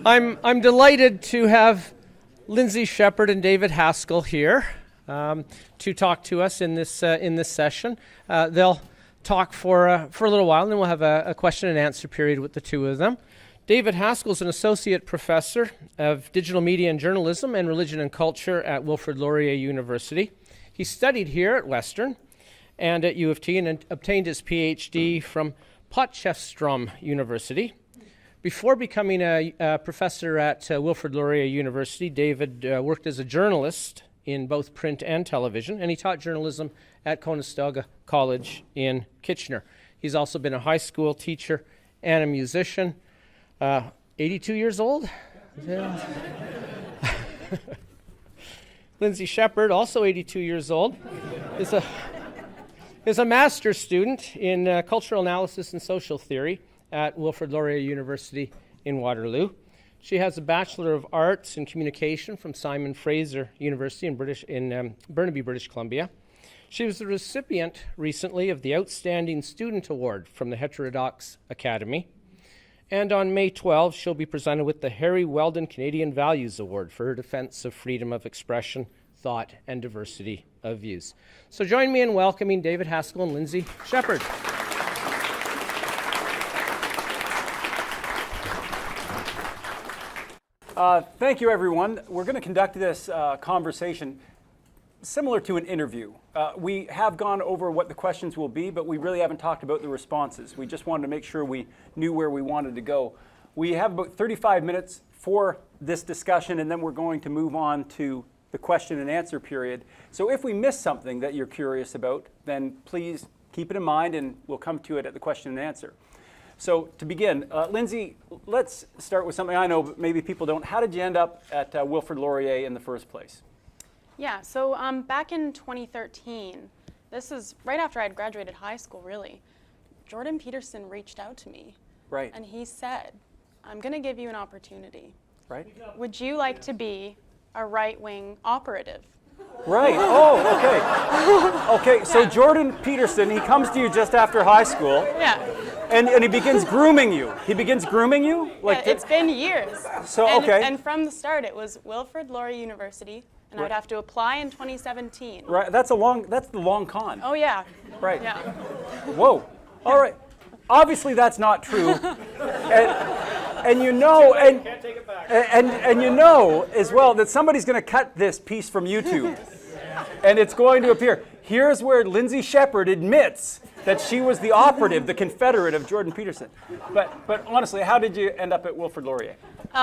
I'm delighted to have Lindsay Shepherd and David Haskell here to talk to us in this session. They'll talk for a little while, and then we'll have a question and answer period with the two of them. David Haskell is an associate professor of digital media and journalism and religion and culture at Wilfrid Laurier University. He studied here at Western and at U of T and obtained his PhD from Potchefstroom University. Before becoming a professor at Wilfrid Laurier University, David worked as a journalist in both print and television, and he taught journalism at Conestoga College in Kitchener. He's also been a high school teacher and a musician. 82 years old? Yeah. Lindsay Shepherd, also 82 years old, is a master's student in cultural analysis and social theory at Wilfrid Laurier University in Waterloo. She has a Bachelor of Arts in Communication from Simon Fraser University in Burnaby, British Columbia. She was the recipient recently of the Outstanding Student Award from the Heterodox Academy. And on May 12, she'll be presented with the Harry Weldon Canadian Values Award for her defense of freedom of expression, thought, and diversity of views. So join me in welcoming David Haskell and Lindsay Shepherd. Thank you, everyone. We're going to conduct this conversation similar to an interview. We have gone over what the questions will be, but we really haven't talked about the responses. We just wanted to make sure we knew where we wanted to go. We have about 35 minutes for this discussion, and then we're going to move on to the question and answer period. So if we miss something that you're curious about, then please keep it in mind, and we'll come to it at the question and answer. So to begin, Lindsay, let's start with something I know, but maybe people don't. How did you end up at Wilfrid Laurier in the first place? Yeah, so back in 2013, this is right after I'd graduated high school, really, Jordan Peterson reached out to me. Right. And he said, I'm going to give you an opportunity. Right. Would you like to be a right-wing operative? Right. Oh, okay. Okay, so Jordan Peterson, he comes to you just after high school. Yeah. And he begins grooming you. He begins grooming you? Like yeah, it's been years. So, okay. And from the start, it was Wilfrid Laurier University, and right. I'd have to apply in 2017. Right, that's the long con. Oh, yeah. Right. Yeah. Whoa. All right. Obviously, that's not true. And you know, and you know as well that somebody's going to cut this piece from YouTube, and it's going to appear. Here's where Lindsay Shepherd admits that she was the operative, the Confederate of Jordan Peterson. But honestly, how did you end up at Wilfrid Laurier?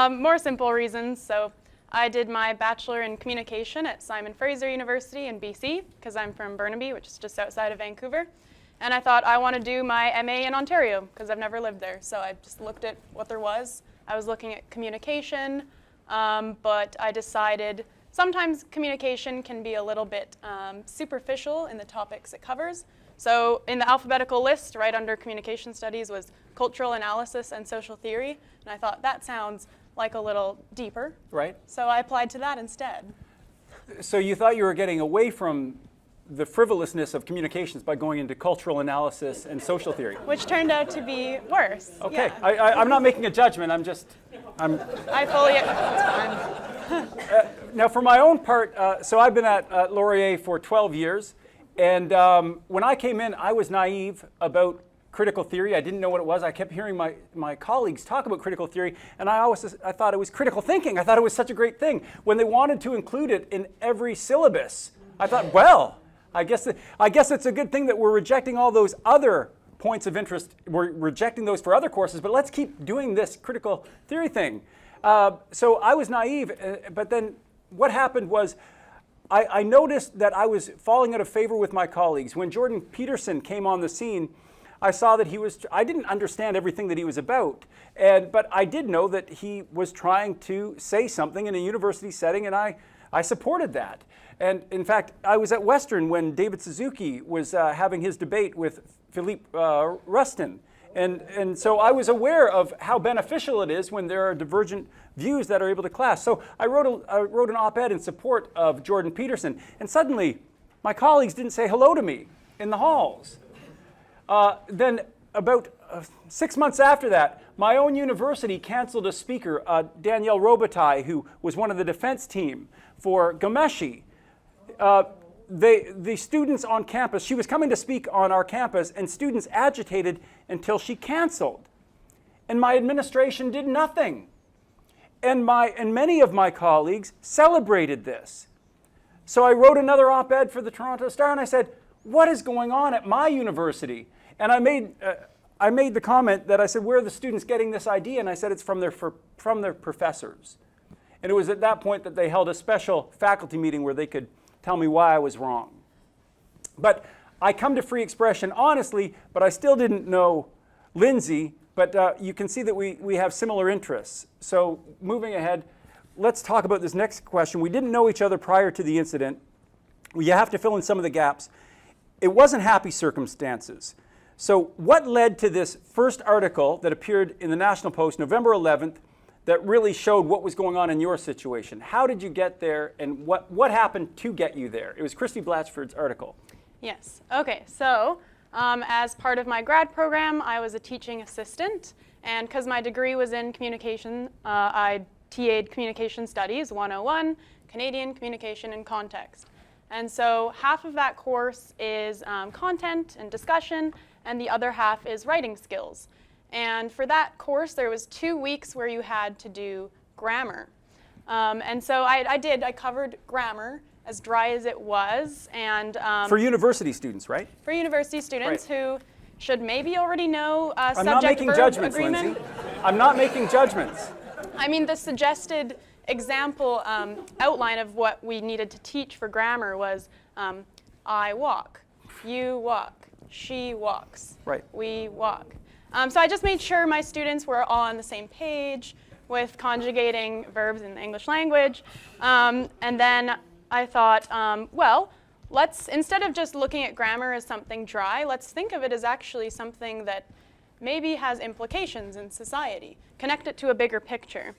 More simple reasons. So I did my Bachelor in Communication at Simon Fraser University in BC, because I'm from Burnaby, which is just outside of Vancouver. And I thought I want to do my MA in Ontario, because I've never lived there. So I just looked at what there was. I was looking at communication, but I decided sometimes communication can be a little bit superficial in the topics it covers. So in the alphabetical list, right under communication studies, was cultural analysis and social theory. And I thought that sounds like a little deeper. Right. So I applied to that instead. So you thought you were getting away from the frivolousness of communications by going into cultural analysis and social theory. Which turned out to be worse. Okay, yeah. I'm not making a judgment, I fully, that's fine. Now for my own part, so I've been at Laurier for 12 years, and when I came in, I was naive about critical theory. I didn't know what it was. I kept hearing my colleagues talk about critical theory, and I thought it was critical thinking. I thought it was such a great thing. When they wanted to include it in every syllabus, I thought, well, I guess it's a good thing that we're rejecting all those other points of interest. We're rejecting those for other courses, but let's keep doing this critical theory thing. So I was naive, but then what happened was I noticed that I was falling out of favor with my colleagues. When Jordan Peterson came on the scene, I saw that I didn't understand everything that he was about, but I did know that he was trying to say something in a university setting, and I supported that. And in fact, I was at Western when David Suzuki was having his debate with Philippe Rustin. And so I was aware of how beneficial it is when there are divergent views that are able to clash. So I wrote an op-ed in support of Jordan Peterson. And suddenly, my colleagues didn't say hello to me in the halls. Then about 6 months after that, my own university canceled a speaker, Danielle Robitaille, who was one of the defense team for Ghomeshi. The students on campus, she was coming to speak on our campus, and students agitated until she canceled. And my administration did nothing. And many of my colleagues celebrated this. So I wrote another op-ed for the Toronto Star, and I said, what is going on at my university? And I made the comment that I said, where are the students getting this idea? And I said, it's from their professors. And it was at that point that they held a special faculty meeting where they could tell me why I was wrong. But I come to free expression honestly, but I still didn't know Lindsay, but you can see that we have similar interests. So moving ahead, let's talk about this next question. We didn't know each other prior to the incident. You have to fill in some of the gaps. It wasn't happy circumstances. So what led to this first article that appeared in the National Post November 11th that really showed what was going on in your situation? How did you get there, and what happened to get you there? It was Christy Blatchford's article. Yes. Okay. So as part of my grad program, I was a teaching assistant, and because my degree was in communication, I TA'd Communication Studies 101, Canadian Communication in Context. And so half of that course is content and discussion, and the other half is writing skills. And for that course, there was 2 weeks where you had to do grammar. And so I covered grammar as dry as it was. And for university students, right? For university students right. who should maybe already know I'm not making judgments, agreement. Lindsay. I'm not making judgments. I mean, the suggested example outline of what we needed to teach for grammar was I walk, you walk, she walks, right. we walk. So I just made sure my students were all on the same page with conjugating verbs in the English language. And then I thought, well, instead of just looking at grammar as something dry, let's think of it as actually something that maybe has implications in society. Connect it to a bigger picture.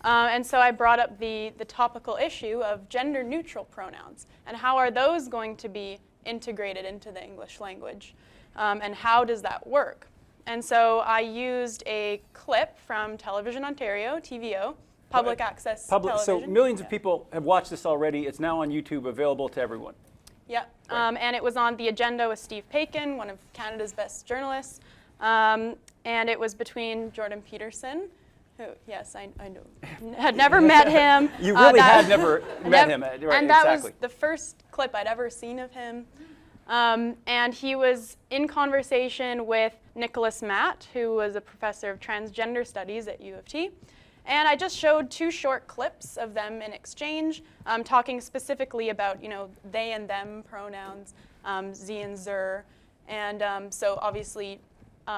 And so I brought up the topical issue of gender-neutral pronouns, and how are those going to be integrated into the English language, and how does that work? And so I used a clip from Television Ontario, TVO, public access television. So millions of people have watched this already. It's now on YouTube, available to everyone. Yeah, Right. And it was on The Agenda with Steve Paikin, one of Canada's best journalists. And it was between Jordan Peterson, who, yes, I know, had never met him. You really had never met him, right? And that exactly. was the first clip I'd ever seen of him. And he was in conversation with Nicholas Matt, who was a professor of transgender studies at U of T. And I just showed 2 short clips of them in exchange, talking specifically about, they and them pronouns, sie and zur. And so obviously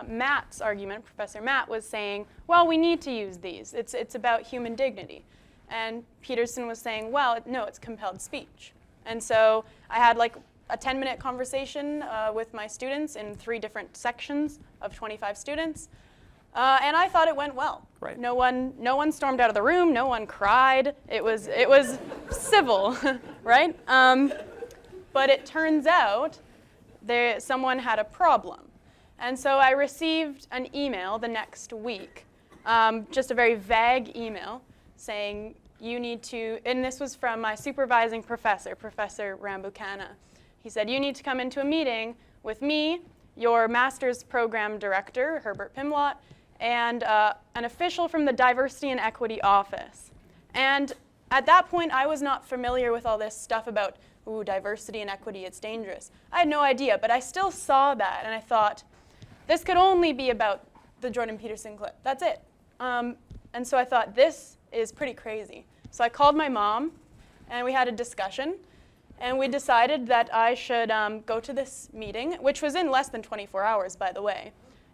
Matt's argument, Professor Matt, was saying, well, we need to use these. It's about human dignity. And Peterson was saying, well, no, it's compelled speech. And so I had like a 10-minute conversation with my students in 3 different sections of 25 students. And I thought it went well. Right. No one stormed out of the room. No one cried. It was civil, right? But it turns out someone had a problem. And so I received an email the next week, just a very vague email saying you need to, and this was from my supervising professor, Professor Rambukkana. He said, you need to come into a meeting with me, your master's program director, Herbert Pimlott, and an official from the Diversity and Equity Office. And at that point, I was not familiar with all this stuff about, ooh, diversity and equity, it's dangerous. I had no idea, but I still saw that, and I thought, this could only be about the Jordan Peterson clip. That's it. And so I thought, this is pretty crazy. So I called my mom, and we had a discussion. And we decided that I should go to this meeting, which was in less than 24 hours, by the way.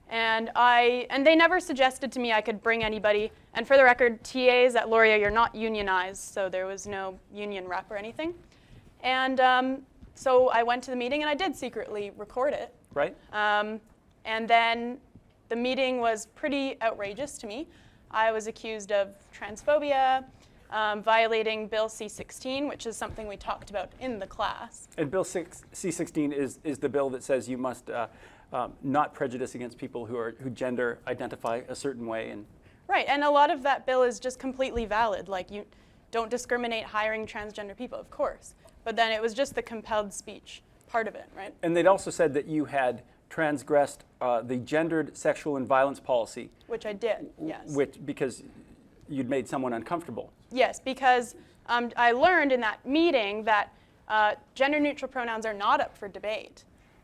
And they never suggested to me I could bring anybody. And for the record, TAs at Laurier, you're not unionized, so there was no union rep or anything. And so I went to the meeting, and I did secretly record it. Right. And then the meeting was pretty outrageous to me. I was accused of transphobia, violating Bill C-16, which is something we talked about in the class. And Bill C-16 is the bill that says you must not prejudice against people who gender identify a certain way. And Right, and a lot of that bill is just completely valid. Like, you don't discriminate hiring transgender people, of course. But then it was just the compelled speech part of it, right? And they'd also said that you had transgressed the gendered sexual and violence policy. Which I did, yes. Because you'd made someone uncomfortable. Yes, because I learned in that meeting that gender-neutral pronouns are not up for debate.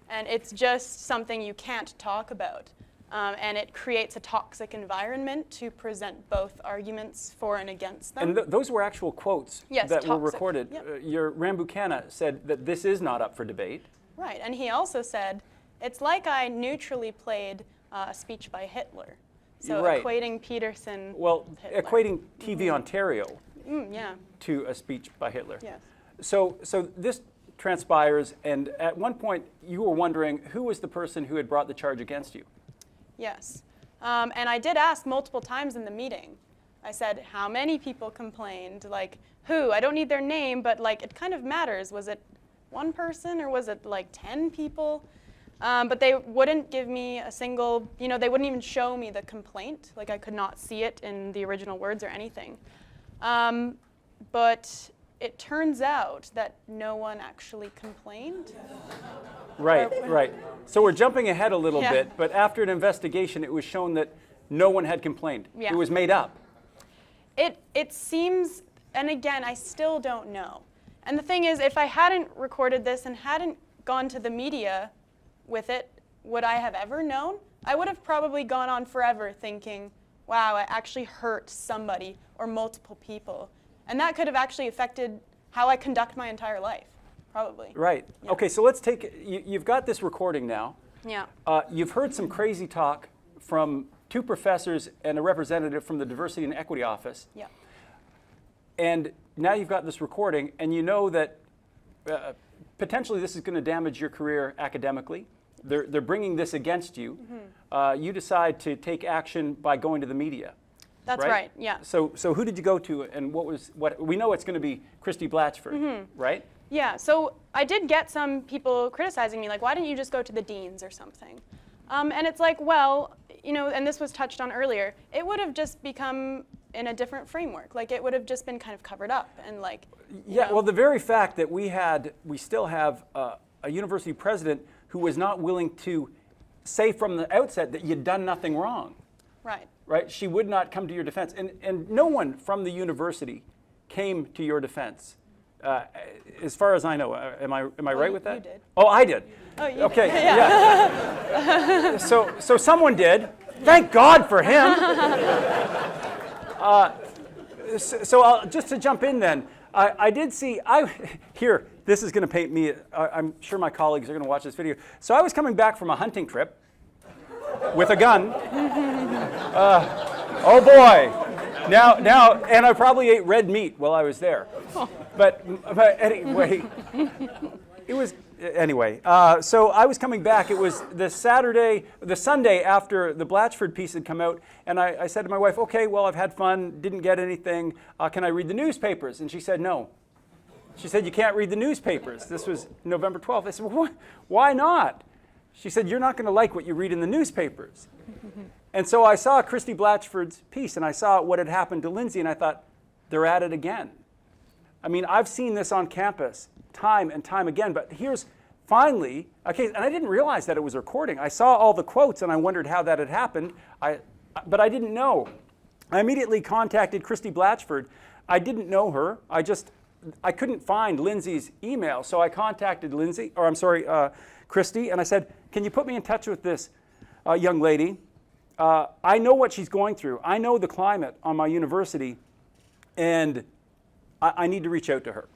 And it's just something you can't talk about. And it creates a toxic environment to present both arguments for and against them. And those were actual quotes Yes, that were toxic. recorded. Yep. Your Rambukkana said that this is not up for debate. Right, and he also said, it's like I neutrally played a speech by Hitler. So Right. equating Peterson Well, with Hitler. equating TV Ontario Yeah, to a speech by Hitler. yes. So this transpires, and at one point you were wondering who was the person who had brought the charge against you. Yes. And I did ask multiple times in the meeting. I said, how many people complained? Like, who? I don't need their name, but like, it kind of matters. Was it one person or was it like 10 people? But they wouldn't give me a single, they wouldn't even show me the complaint. Like, I could not see it in the original words or anything. But it turns out that no one actually complained. Right. So we're jumping ahead a little Yeah. bit, but after an investigation, it was shown that no one had complained. Yeah. It was made up. It seems, and again, I still don't know. And the thing is, if I hadn't recorded this and hadn't gone to the media with it, would I have ever known? I would have probably gone on forever thinking, wow, I actually hurt somebody or multiple people. And that could have actually affected how I conduct my entire life, probably. Right. Yeah. Okay, so let's take, you've got this recording now. Yeah. You've heard some crazy talk from 2 professors and a representative from the Diversity and Equity Office. Yeah. And now you've got this recording, and you know that potentially this is going to damage your career academically. They're bringing this against you. Mm-hmm. You decide to take action by going to the media. That's right, yeah. So who did you go to, and what we know it's going to be Christy Blatchford, Mm-hmm. right? Yeah, so I did get some people criticizing me, like, why didn't you just go to the deans or something? And it's like, well, and this was touched on earlier, it would have just become in a different framework. Like, it would have just been kind of covered up and like, Yeah, well, the very fact that we still have a university president who was not willing to say from the outset that you'd done nothing wrong. right. Right? She would not come to your defense. And no one from the university came to your defense. As far as I know, am I right with that? You did. Oh, I did. Oh, you Okay, did. yeah. So someone did. Thank God for him. Just to jump in then, I did see, here, this is going to paint me, I'm sure my colleagues are going to watch this video. So I was coming back from a hunting trip with a gun. Oh boy. Now, and I probably ate red meat while I was there. But anyway, so I was coming back. It was the Sunday after the Blatchford piece had come out, and I said to my wife, okay, well, I've had fun, didn't get anything. Can I read the newspapers? And she said, no. She said, you can't read the newspapers. This was November 12th. I said, well, why not? She said, you're not going to like what you read in the newspapers. And so I saw Christy Blatchford's piece, and I saw what had happened to Lindsay, and I thought, they're at it again. I mean, I've seen this on campus time and time again, but here's finally a case, and I didn't realize that it was recording. I saw all the quotes, and I wondered how that had happened, but I didn't know. I immediately contacted Christy Blatchford. I didn't know her. I couldn't find Lindsay's email, so I contacted Christy, and I said, can you put me in touch with this young lady? I know what she's going through. I know the climate on my university, and I need to reach out to her.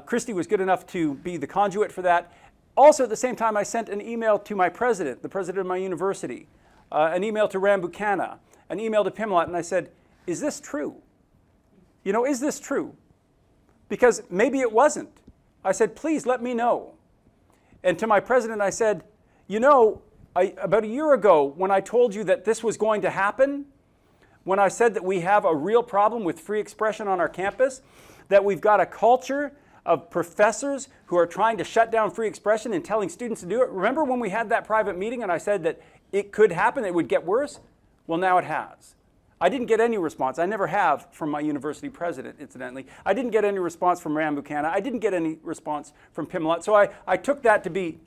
Christy was good enough to be the conduit for that. Also, at the same time, I sent an email to my president, the president of my university, an email to Rambukkana, an email to Pimlott, and I said, is this true? Is this true? Because maybe it wasn't. I said, please let me know. And to my president, I said, about a year ago, when I told you that this was going to happen, when I said that we have a real problem with free expression on our campus, that we've got a culture of professors who are trying to shut down free expression and telling students to do it. Remember when we had that private meeting and I said that it could happen, it would get worse? Well, now it has. I didn't get any response. I never have from my university president, incidentally. I didn't get any response from Rambukkana. I didn't get any response from Pimlott. So I took that to be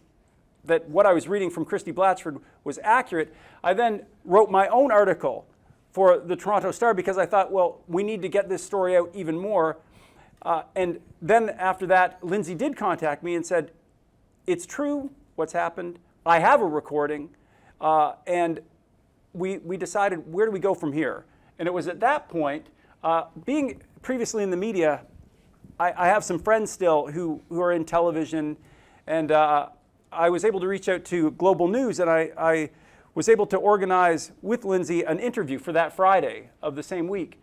that what I was reading from Christy Blatchford was accurate. I then wrote my own article for the Toronto Star because I thought, well, we need to get this story out even more. And then after that, Lindsay did contact me and said, it's true what's happened. I have a recording. And we decided, where do we go from here? And it was at that point, being previously in the media, I have some friends still who are in television, and I was able to reach out to Global News, and I was able to organize with Lindsay an interview for that Friday of the same week,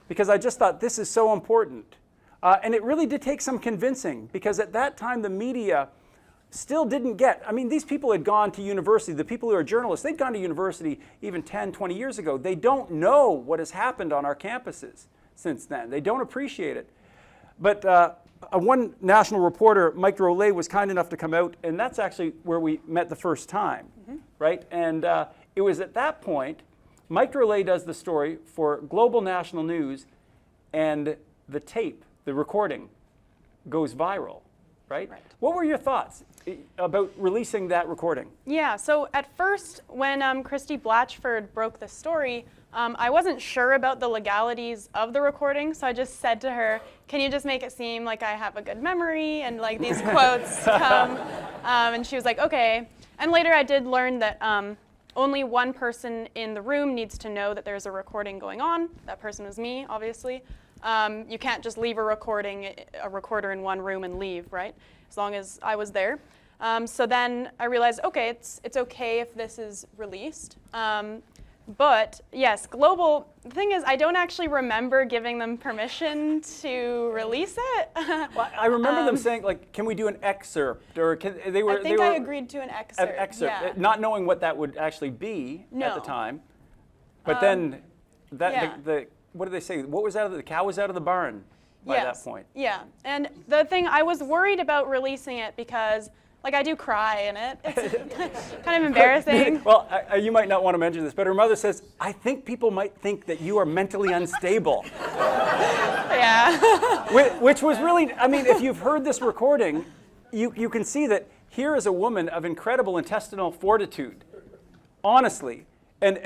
because I just thought this is so important. And it really did take some convincing, because at that time the media still didn't get, I mean, these people had gone to university, the people who are journalists, they'd gone to university even 10, 20 years ago. They don't know what has happened on our campuses since then. They don't appreciate it. But one national reporter, Mike Rollet, was kind enough to come out, and that's actually where we met the first time, right? And it was at that point, Mike Rollet does the story for Global National News, and the tape, the recording, goes viral, right? What were your thoughts about releasing that recording? Yeah, so at first, when Christy Blatchford broke the story, I wasn't sure about the legalities of the recording, so I just said to her, can you just make it seem like I have a good memory and like these quotes come? And she was like, okay. And later I did learn that only one person in the room needs to know that there's a recording going on. That person was me, obviously. You can't just leave a recorder in one room and leave, right? As long as I was there. So then I realized, okay, it's okay if this is released. But yes, Global, the thing is, I don't actually remember giving them permission to release it. Well, I remember them saying, like, can we do an excerpt? Or I agreed to an excerpt. An excerpt, yeah. not knowing what that would actually be at the time. But then, what did they say? What was the cow was out of the barn by that point. Yeah, and the thing, I was worried about releasing it because, like, I do cry in it. It's kind of embarrassing. Well, you might not want to mention this, but her mother says, I think people might think that you are mentally unstable. Yeah. Which was really, I mean, if you've heard this recording, you can see that here is a woman of incredible intestinal fortitude, honestly. And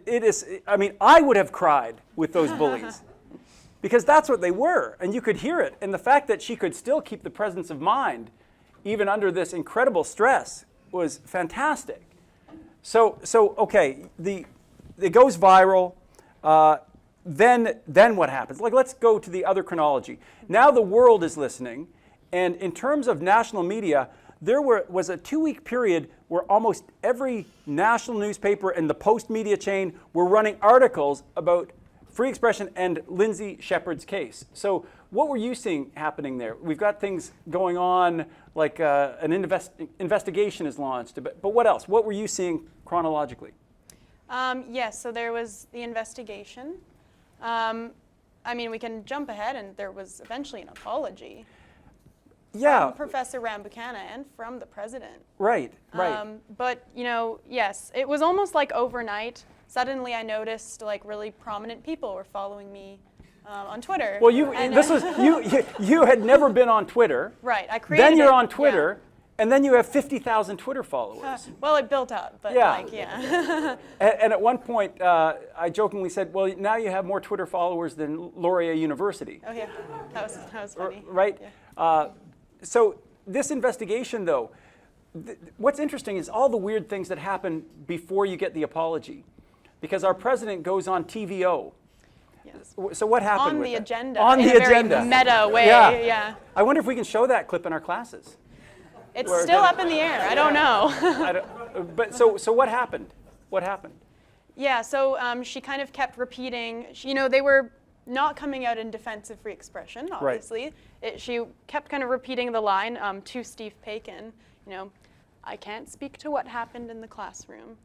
it is, I mean, I would have cried with those bullies. Because that's what they were, and you could hear it. And the fact that she could still keep the presence of mind, even under this incredible stress, was fantastic. So okay, it goes viral. Then what happens? Like, let's go to the other chronology. Now the world is listening, and in terms of national media, there was a 2-week period where almost every national newspaper and the Post media chain were running articles about free expression and Lindsay Shepherd's case. So what were you seeing happening there? We've got things going on, like an investigation is launched, but what else? What were you seeing chronologically? Yes, so there was the investigation. I mean, we can jump ahead, and there was eventually an apology. Yeah. From Professor Rambukkana and from the president. Right. But, you know, yes, it was almost like overnight. Suddenly I noticed, like, really prominent people were following me on Twitter. Well, you had never been on Twitter. Right, I created Then you're it, on Twitter, and then you have 50,000 Twitter followers. Well, it built up, but and at one point, I jokingly said, well, now you have more Twitter followers than Laurier University. Oh, yeah, that was funny. Right? Yeah. So this investigation, though, what's interesting is all the weird things that happen before you get the apology. Because our president goes on TVO. Yes. So what happened on with the it? agenda. On in the a agenda. Very meta way. Yeah. I wonder if we can show that clip in our classes. It's still up in the air. I don't know. But so what happened? What happened? Yeah. So she kind of kept repeating. They were not coming out in defense of free expression, obviously. Right. She kept kind of repeating the line to Steve Paikin. I can't speak to what happened in the classroom.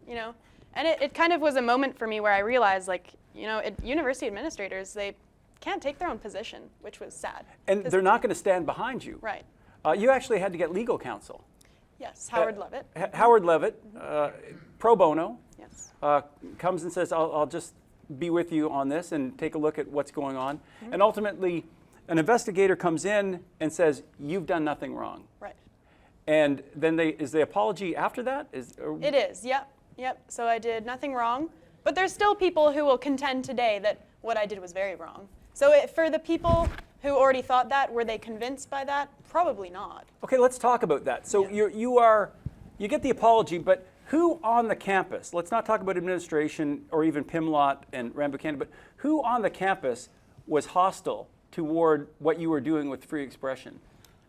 And it kind of was a moment for me where I realized, like, university administrators, they can't take their own position, which was sad. And they're not going to stand behind you. Right. You actually had to get legal counsel. Yes, Howard Levitt. Howard Levitt, pro bono, Yes. comes and says, I'll just be with you on this and take a look at what's going on. And ultimately, an investigator comes in and says, you've done nothing wrong. Right. And then is the apology after that? It is, yep. So I did nothing wrong. But there's still people who will contend today that what I did was very wrong. So for the people who already thought that, were they convinced by that? Probably not. Okay, let's talk about that. So you get the apology, but who on the campus, let's not talk about administration or even PIMLOT and Rambo Canada, but who on the campus was hostile toward what you were doing with free expression?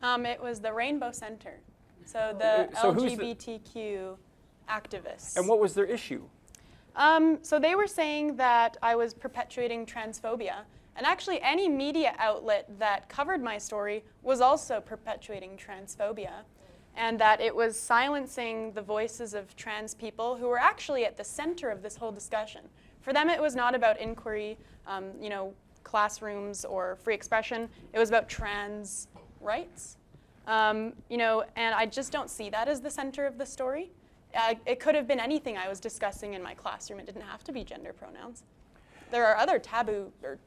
It was the Rainbow Center. So the LGBTQ activists. And what was their issue? So they were saying that I was perpetuating transphobia. And actually, any media outlet that covered my story was also perpetuating transphobia. And that it was silencing the voices of trans people who were actually at the center of this whole discussion. For them, it was not about inquiry, classrooms or free expression. It was about trans rights. And I just don't see that as the center of the story. It could have been anything I was discussing in my classroom. It didn't have to be gender pronouns. There are other taboo or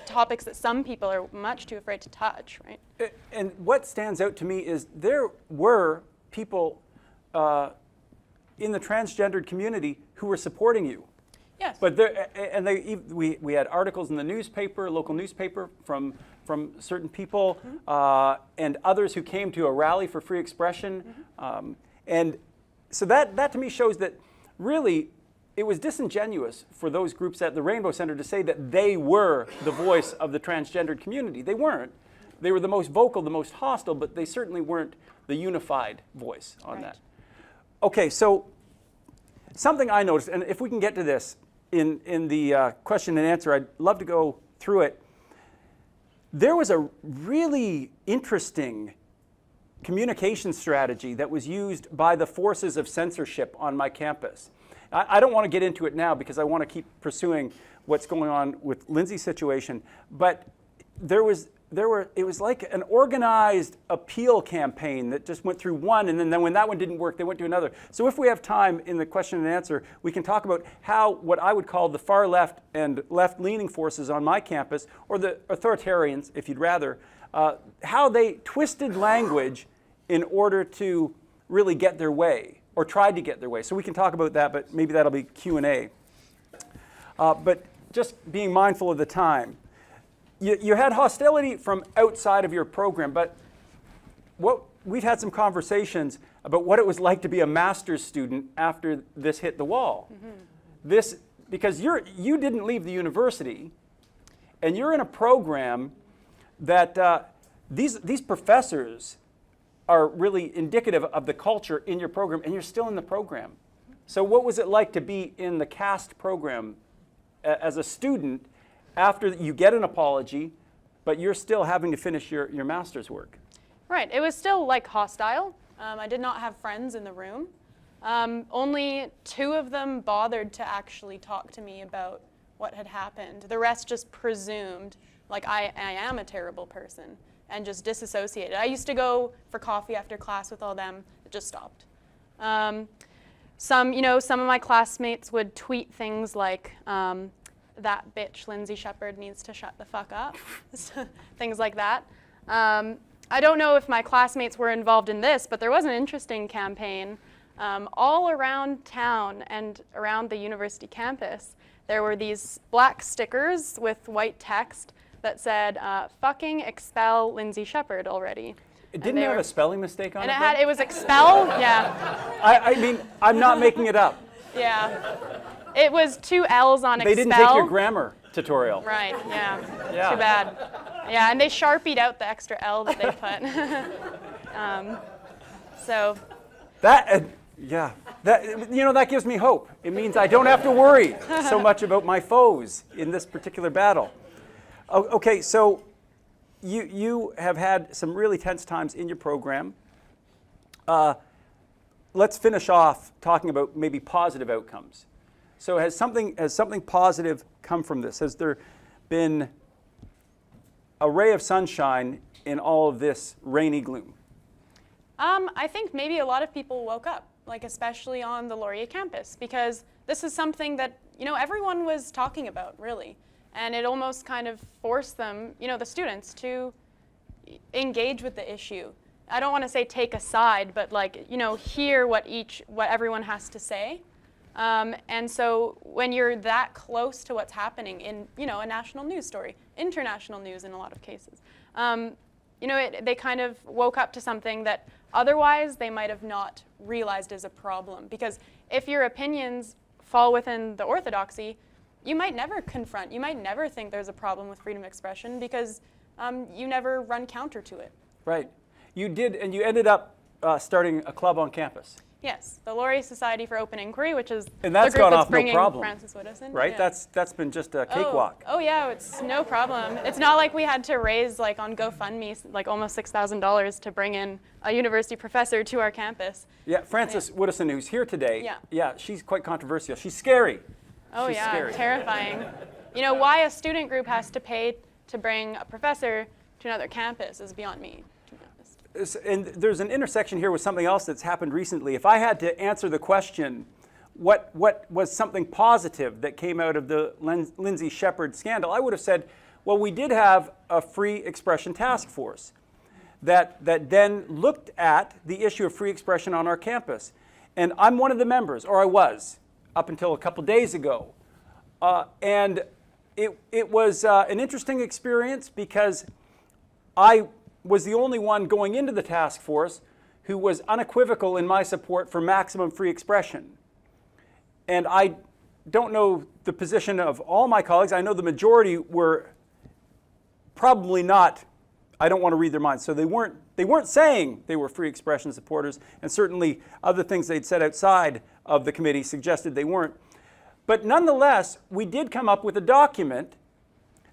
topics that some people are much too afraid to touch, right? And what stands out to me is there were people in the transgendered community who were supporting you. Yes. But we had articles in the newspaper, local newspaper, from certain people and others who came to a rally for free expression, and so that to me shows that really it was disingenuous for those groups at the Rainbow Center to say that they were the voice of the transgendered community. They weren't. They were the most vocal, the most hostile, but they certainly weren't the unified voice on that. Okay, so something I noticed, and if we can get to this in the question and answer, I'd love to go through it. There was a really interesting communication strategy that was used by the forces of censorship on my campus. I don't want to get into it now because I want to keep pursuing what's going on with Lindsay's situation, but it was like an organized appeal campaign that just went through one, and then when that one didn't work, they went to another. So if we have time in the question and answer, we can talk about how what I would call the far left and left-leaning forces on my campus, or the authoritarians, if you'd rather, how they twisted language in order to really get their way, or tried to get their way. So we can talk about that, but maybe that'll be Q&A. But just being mindful of the time. You had hostility from outside of your program, but we've had some conversations about what it was like to be a master's student after this hit the wall. Because you didn't leave the university, and you're in a program that these professors are really indicative of the culture in your program, and you're still in the program. So what was it like to be in the CAST program as a student after you get an apology, but you're still having to finish your master's work? Right. It was still hostile. I did not have friends in the room. Only 2 of them bothered to actually talk to me about what had happened. The rest just presumed I am a terrible person and just disassociated. I used to go for coffee after class with all them. It just stopped. Some of my classmates would tweet things like, that bitch Lindsay Shepherd needs to shut the fuck up, things like that. I don't know if my classmates were involved in this, but there was an interesting campaign all around town and around the university campus. There were these black stickers with white text that said, fucking expel Lindsay Shepherd already. It didn't have a spelling mistake on it? And it was expel, yeah. I mean, I'm not making it up. Yeah. It was 2 L's on expel. They didn't take your grammar tutorial. Right, yeah. Too bad. Yeah, and they Sharpied out the extra L that they put. So. That gives me hope. It means I don't have to worry so much about my foes in this particular battle. Okay, so you have had some really tense times in your program. Let's finish off talking about maybe positive outcomes. So has something positive come from this? Has there been a ray of sunshine in all of this rainy gloom? I think maybe a lot of people woke up, like especially on the Laurier campus, because this is something that, everyone was talking about, really. And it almost kind of forced them, the students, to engage with the issue. I don't want to say take a side, but hear what everyone has to say. And so when you're that close to what's happening in, a national news story, international news in a lot of cases, they kind of woke up to something that otherwise they might have not realized is a problem. Because if your opinions fall within the orthodoxy, you might never confront, you might never think there's a problem with freedom of expression because you never run counter to it. Right. You did, and you ended up starting a club on campus. Yes, the Laurier Society for Open Inquiry, which is and that's the group gone that's off bringing no problem. Francis Widdowson. Right? Yeah. That's been just a cakewalk. Oh yeah, it's no problem. It's not like we had to raise on GoFundMe almost $6,000 to bring in a university professor to our campus. Yeah, Francis Widdowson, who's here today. Yeah. She's quite controversial. She's scary. Oh she's yeah, scary. Terrifying. Why a student group has to pay to bring a professor to another campus is beyond me. And there's an intersection here with something else that's happened recently. If I had to answer the question, what was something positive that came out of the Lindsay Shepherd scandal, I would have said, well, we did have a free expression task force that then looked at the issue of free expression on our campus. And I'm one of the members, or I was, up until a couple days ago. And it was an interesting experience because I was the only one going into the task force who was unequivocal in my support for maximum free expression. And I don't know the position of all my colleagues. I know the majority were probably not, I don't want to read their minds. So they weren't saying they were free expression supporters, and certainly other things they'd said outside of the committee suggested they weren't. But nonetheless, we did come up with a document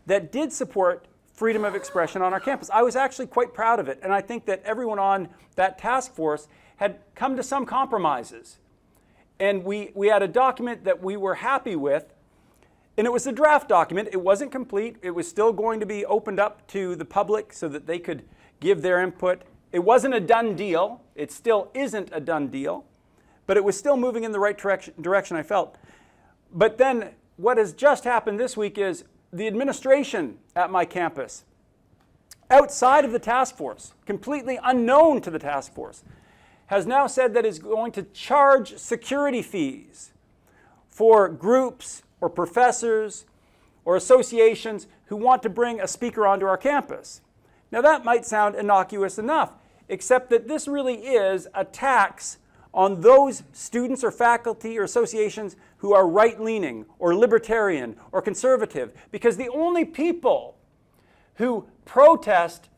that did support freedom of expression on our campus. I was actually quite proud of it, and I think that everyone on that task force had come to some compromises. And we had a document that we were happy with, and it was a draft document. It wasn't complete. It was still going to be opened up to the public so that they could give their input. It wasn't a done deal. It still isn't a done deal, but it was still moving in the right direction, I felt. But then what has just happened this week is the administration at my campus, outside of the task force, completely unknown to the task force, has now said that it's going to charge security fees for groups or professors or associations who want to bring a speaker onto our campus. Now that might sound innocuous enough, except that this really is a tax on those students or faculty or associations who are right-leaning or libertarian or conservative, because the only people who protest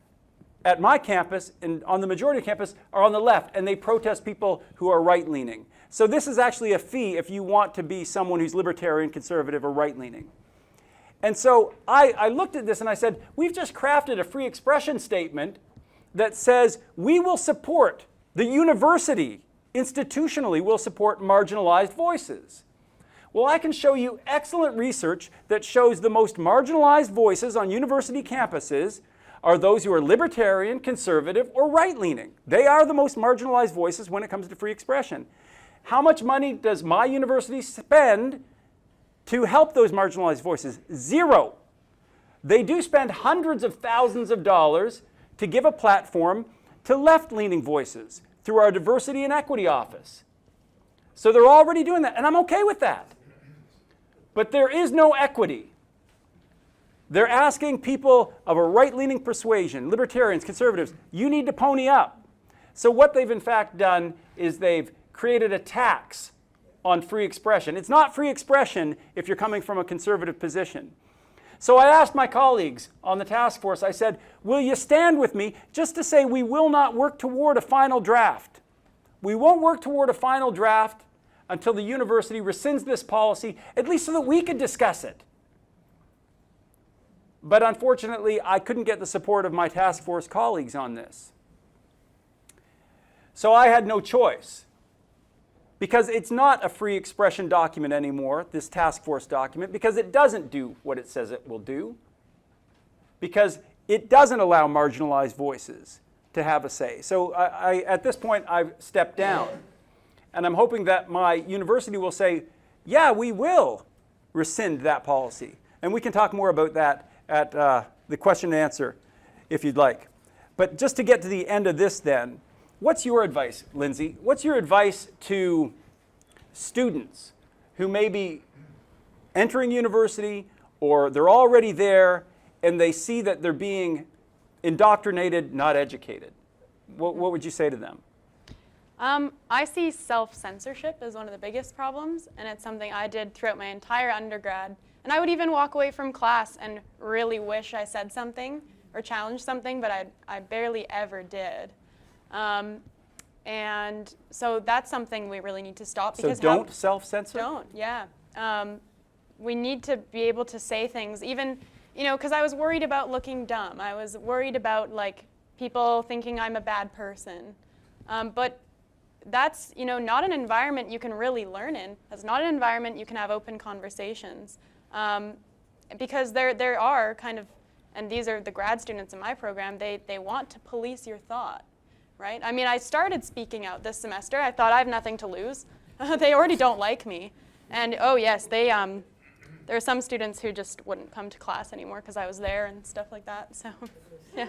at my campus and on the majority campus are on the left, and they protest people who are right-leaning. So this is actually a fee if you want to be someone who's libertarian, conservative, or right-leaning. And so I looked at this and I said, we've just crafted a free expression statement that says we will support, the university institutionally will support marginalized voices. Well, I can show you excellent research that shows the most marginalized voices on university campuses are those who are libertarian, conservative, or right-leaning. They are the most marginalized voices when it comes to free expression. How much money does my university spend to help those marginalized voices? Zero. They do spend hundreds of thousands of dollars to give a platform to left-leaning voices through our Diversity and Equity Office. So they're already doing that, and I'm okay with that. But there is no equity. They're asking people of a right-leaning persuasion, libertarians, conservatives, you need to pony up. So what they've in fact done is they've created a tax on free expression. It's not free expression if you're coming from a conservative position. So I asked my colleagues on the task force, I said, will you stand with me just to say we will not work toward a final draft? We won't work toward a final draft until the university rescinds this policy, at least so that we could discuss it. But unfortunately, I couldn't get the support of my task force colleagues on this. So I had no choice. Because it's not a free expression document anymore, this task force document, because it doesn't do what it says it will do. Because it doesn't allow marginalized voices to have a say. So at this point, I've stepped down. And I'm hoping that my university will say, yeah, we will rescind that policy. And we can talk more about that at the question and answer if you'd like. But just to get to the end of this then, what's your advice, Lindsay? What's your advice to students who may be entering university or they're already there and they see that they're being indoctrinated, not educated? What would you say to them? I see self-censorship as one of the biggest problems, and it's something I did throughout my entire undergrad. And I would even walk away from class and really wish I said something or challenged something, but I barely ever did. And so that's something we really need to stop. So don't self-censor? Don't, yeah. We need to be able to say things, even, because I was worried about looking dumb. I was worried about, like, people thinking I'm a bad person. But that's, not an environment you can really learn in. That's not an environment you can have open conversations. Because there are kind of, and these are the grad students in my program, they want to police your thought, right? I mean, I started speaking out this semester. I thought I have nothing to lose. They already don't like me. And oh yes, there are some students who just wouldn't come to class anymore because I was there and stuff like that, so yeah.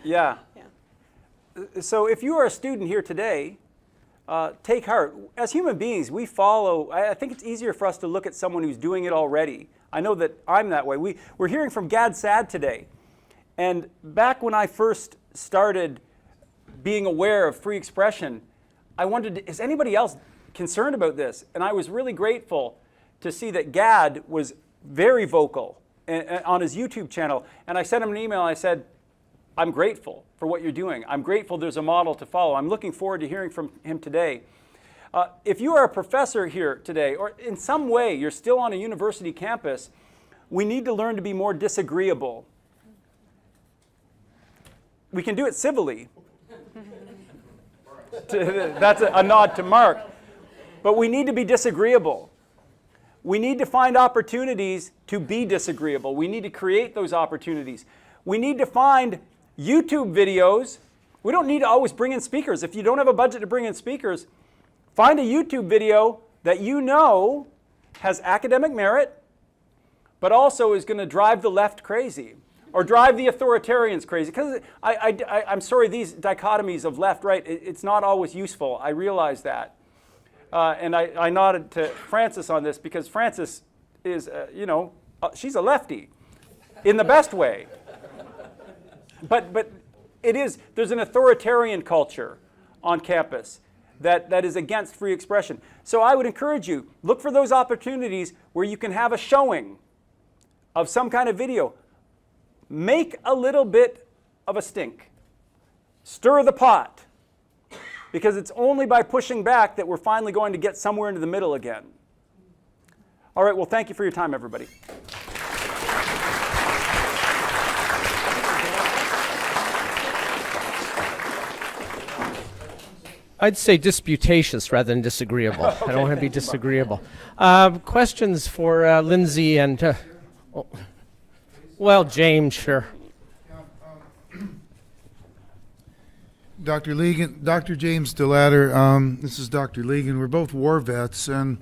Yeah. Yeah. So if you are a student here today, take heart. As human beings, we follow. I think it's easier for us to look at someone who's doing it already. I know that I'm that way. We're hearing from Gad Sad today. And back when I first started being aware of free expression, I wondered, is anybody else concerned about this? And I was really grateful to see that Gad was very vocal on his YouTube channel. And I sent him an email and I said, I'm grateful for what you're doing. I'm grateful there's a model to follow. I'm looking forward to hearing from him today. If you are a professor here today, or in some way you're still on a university campus, we need to learn to be more disagreeable. We can do it civilly. That's a nod to Mark. But we need to be disagreeable. We need to find opportunities to be disagreeable. We need to create those opportunities. We need to find YouTube videos. We don't need to always bring in speakers. If you don't have a budget to bring in speakers, find a YouTube video that you know has academic merit, but also is going to drive the left crazy or drive the authoritarians crazy. Because I'm sorry, these dichotomies of left-right, it's not always useful. I realize that. And I nodded to Frances on this because Frances is, she's a lefty in the best way. But there's an authoritarian culture on campus that is against free expression. So I would encourage you, look for those opportunities where you can have a showing of some kind of video. Make a little bit of a stink. Stir the pot. Because it's only by pushing back that we're finally going to get somewhere into the middle again. All right, well, thank you for your time, everybody. I'd say disputatious rather than disagreeable. Okay. I don't want to be disagreeable. Questions for Lindsay and, James, sure. Dr. Legan, Dr. James DeLatter, this is Dr. Legan. We're both war vets, and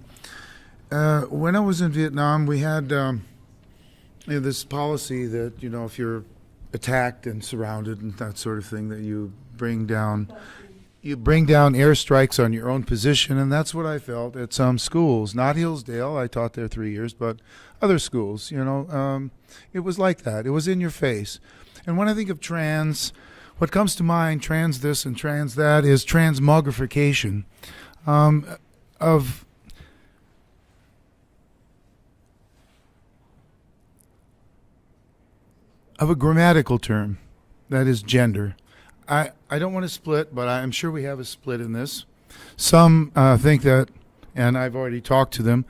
when I was in Vietnam, we had this policy that, if you're attacked and surrounded and that sort of thing, that you bring down airstrikes on your own position, and that's what I felt at some schools. Not Hillsdale, I taught there 3 years, but other schools, it was like that. It was in your face. And when I think of trans, what comes to mind, trans this and trans that, is transmogrification of a grammatical term, that is gender. I don't want to split, but I'm sure we have a split in this. Some think that, and I've already talked to them,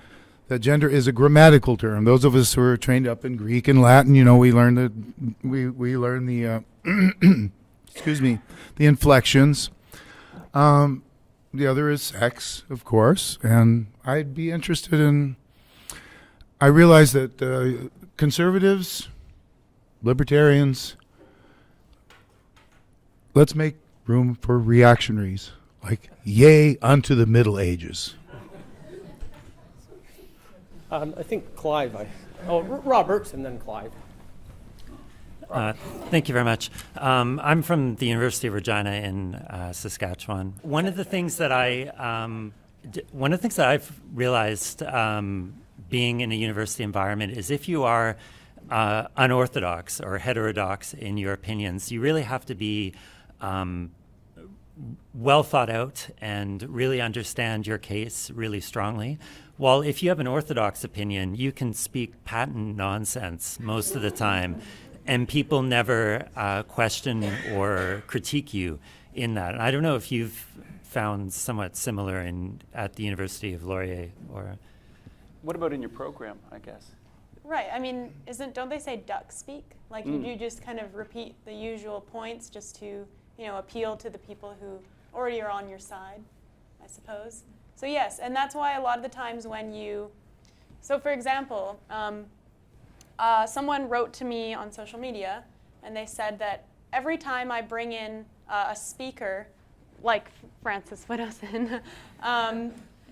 that gender is a grammatical term. Those of us who are trained up in Greek and Latin, we learn the excuse me, the inflections. The other is sex, of course, and I'd be interested in. I realize that conservatives, libertarians, let's make room for reactionaries, like yay unto the Middle Ages. I think Clive. Robert, and then Clive. Thank you very much. I'm from the University of Regina in Saskatchewan. One of the things that I've realized being in a university environment is if you are unorthodox or heterodox in your opinions, you really have to be well thought out and really understand your case really strongly. While if you have an orthodox opinion, you can speak patent nonsense most of the time, and people never question or critique you in that. And I don't know if you've found somewhat similar at the University of Laurier or... What about in your program, I guess? Right. I mean, don't they say duck speak? Like you just kind of repeat the usual points just to, appeal to the people who already are on your side, I suppose. So yes, and that's why a lot of the times so for example, someone wrote to me on social media and they said that every time I bring in a speaker like Frances Widdowson,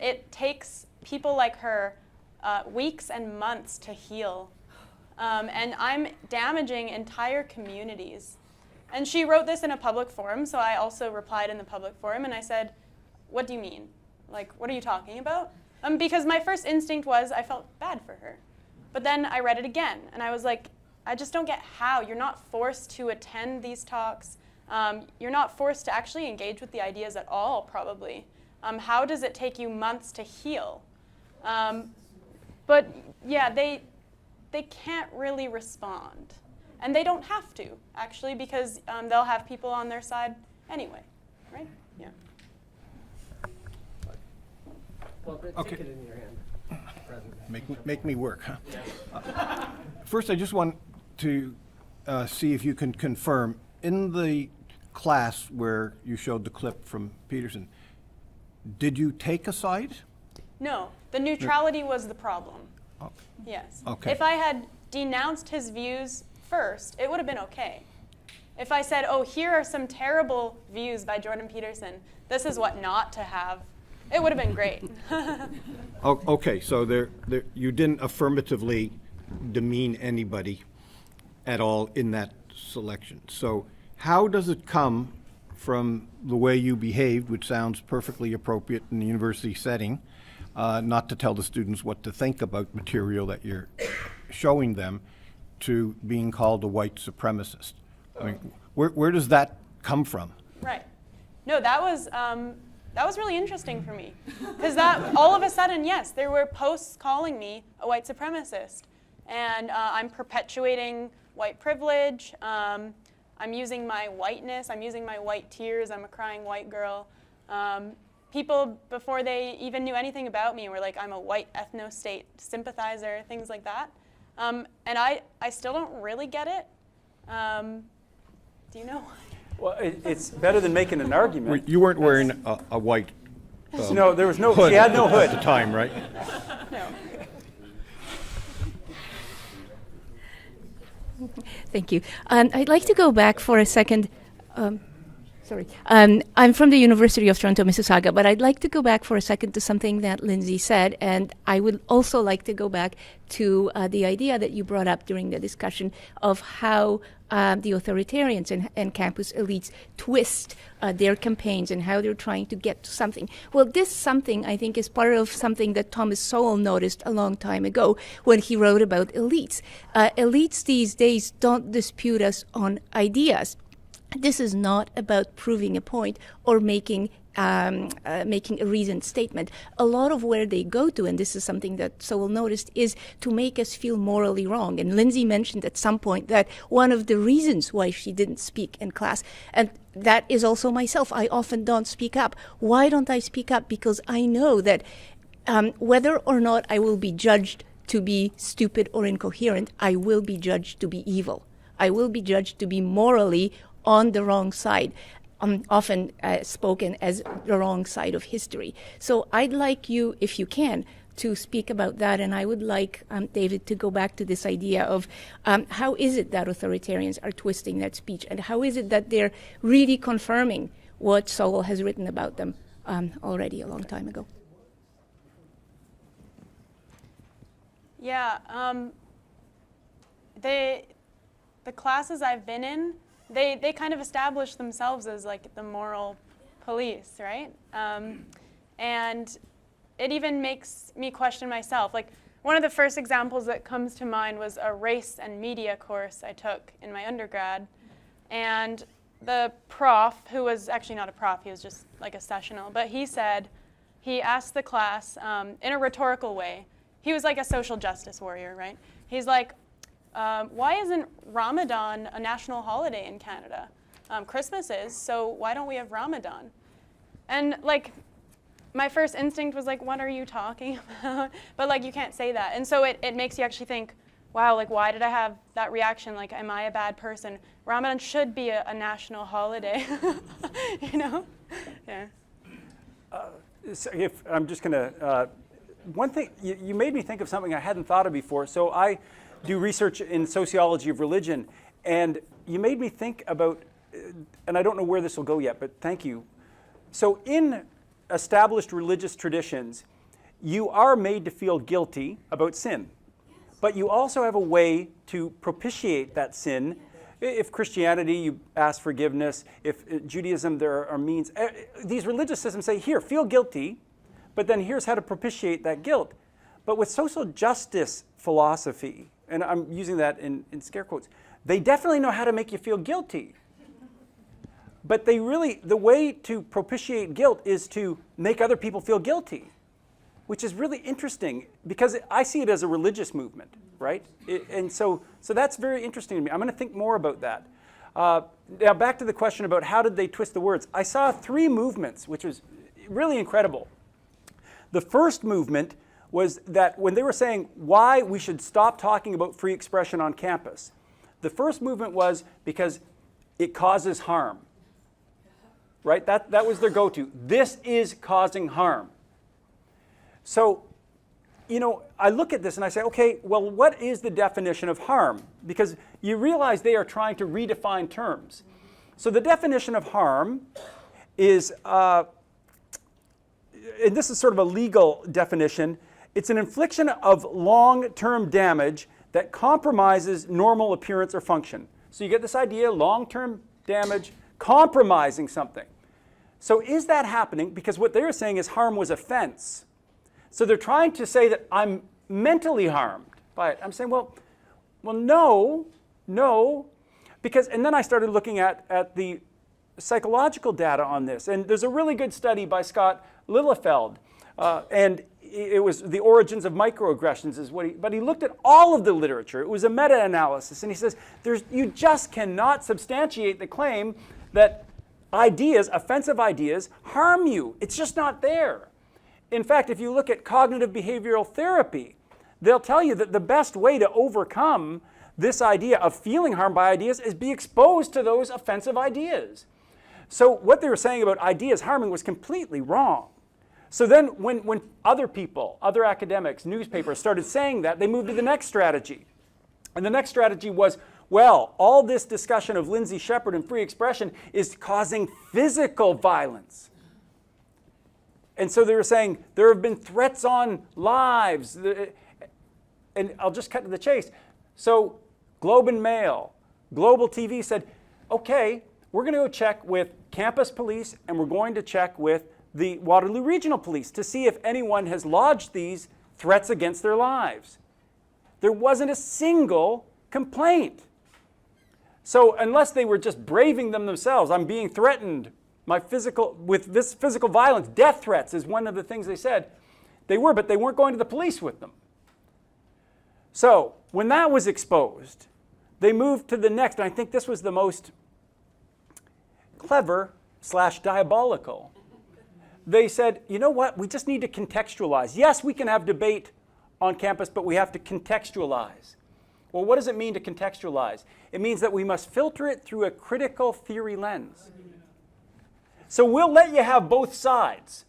it takes people like her weeks and months to heal. And I'm damaging entire communities. And she wrote this in a public forum, so I also replied in the public forum, and I said, what do you mean? Like, what are you talking about? Because my first instinct was I felt bad for her. But then I read it again, and I was like, I just don't get how. You're not forced to attend these talks. You're not forced to actually engage with the ideas at all, probably. How does it take you months to heal? But yeah, they can't really respond. And they don't have to, actually, because they'll have people on their side anyway, right? Yeah. Well, Okay. take it in your hand. Make me work, huh? First, I just want to see if you can confirm, in the class where you showed the clip from Peterson, did you take a side? No, the neutrality was the problem. Oh, Yes. Okay. If I had denounced his views first, it would have been okay. If I said, oh, here are some terrible views by Jordan Peterson, this is what not to have, it would have been great. Okay, so you didn't affirmatively demean anybody at all in that selection. So how does it come from the way you behaved, which sounds perfectly appropriate in the university setting, not to tell the students what to think about material that you're showing them, to being called a white supremacist? I mean, where does that come from? Right. No, that was really interesting for me, because that all of a sudden, yes, there were posts calling me a white supremacist, and I'm perpetuating white privilege. I'm using my whiteness. I'm using my white tears. I'm a crying white girl. People, before they even knew anything about me, were like, I'm a white ethno-state sympathizer, things like that. And I still don't really get it. Do you know? Well, it's better than making an argument. You weren't wearing a white No, there was no, hood she had no at the hood. time, right? No. Thank you. I'd like to go back for a second. I'm from the University of Toronto, Mississauga, but I'd like to go back for a second to something that Lindsay said, and I would also like to go back to the idea that you brought up during the discussion of how the authoritarians and campus elites twist their campaigns and how they're trying to get to something. Well, this something, I think, is part of something that Thomas Sowell noticed a long time ago when he wrote about elites. Elites these days don't dispute us on ideas. This is not about proving a point or making a reasoned statement. A lot of where they go to, and this is something that Sowell noticed, is to make us feel morally wrong. And Lindsay mentioned at some point that one of the reasons why she didn't speak in class, and that is also myself, I often don't speak up. Why don't I speak up? Because I know that whether or not I will be judged to be stupid or incoherent, I will be judged to be evil. I will be judged to be morally on the wrong side, often spoken as the wrong side of history. So I'd like you, if you can, to speak about that, and I would like David to go back to this idea of how is it that authoritarians are twisting that speech, and how is it that they're really confirming what Sowell has written about them already a long time ago. Yeah, the classes I've been in, they kind of establish themselves as like the moral police, right? And it even makes me question myself. Like, one of the first examples that comes to mind was a race and media course I took in my undergrad. And the prof, who was actually not a prof, he was just like a sessional, but he asked the class in a rhetorical way. He was like a social justice warrior, right? He's like, why isn't Ramadan a national holiday in Canada? Christmas is, so why don't we have Ramadan? And like, my first instinct was like, what are you talking about? But like, you can't say that. And so it makes you actually think, wow, like, why did I have that reaction? Like, am I a bad person? Ramadan should be a national holiday, you know? Yeah. So if I'm just gonna, one thing, you made me think of something I hadn't thought of before. So I do research in sociology of religion, and you made me think about, and I don't know where this will go yet, but thank you. So in established religious traditions, you are made to feel guilty about sin, but you also have a way to propitiate that sin. If Christianity, you ask forgiveness. If Judaism, there are means. These religious systems say, here, feel guilty, but then here's how to propitiate that guilt. But with social justice philosophy, and I'm using that in scare quotes, they definitely know how to make you feel guilty. But the way to propitiate guilt is to make other people feel guilty, which is really interesting because I see it as a religious movement, right? And so that's very interesting to me. I'm going to think more about that. Now back to the question about how did they twist the words. I saw 3 movements, which was really incredible. The first movement was that when they were saying why we should stop talking about free expression on campus, the first movement was because it causes harm. Right? That was their go-to. This is causing harm. So, you know, I look at this and I say, okay, well, what is the definition of harm? Because you realize they are trying to redefine terms. So the definition of harm is, and this is sort of a legal definition, it's an infliction of long-term damage that compromises normal appearance or function. So you get this idea, long-term damage, compromising something. So is that happening? Because what they're saying is harm was offense. So they're trying to say that I'm mentally harmed by it. I'm saying, well, no, because, and then I started looking at the psychological data on this. And there's a really good study by Scott Lillefeld, and it was The Origins of Microaggressions is what but he looked at all of the literature. It was a meta-analysis, and he says, you just cannot substantiate the claim that ideas, offensive ideas, harm you. It's just not there. In fact, if you look at cognitive behavioral therapy, they'll tell you that the best way to overcome this idea of feeling harmed by ideas is be exposed to those offensive ideas. So what they were saying about ideas harming was completely wrong. So then when other people, other academics, newspapers started saying that, they moved to the next strategy. And the next strategy was, well, all this discussion of Lindsay Shepherd and free expression is causing physical violence. And so they were saying there have been threats on lives. And I'll just cut to the chase. So Globe and Mail, Global TV said, okay, we're going to go check with campus police and we're going to check with the Waterloo Regional Police to see if anyone has lodged these threats against their lives. There wasn't a single complaint. So unless they were just braving them themselves, I'm being threatened with this physical violence, death threats is one of the things they said. They were, but they weren't going to the police with them. So when that was exposed, they moved to the next, and I think this was the most clever / diabolical. They said, you know what, we just need to contextualize. Yes, we can have debate on campus, but we have to contextualize. Well, what does it mean to contextualize? It means that we must filter it through a critical theory lens. So we'll let you have both sides.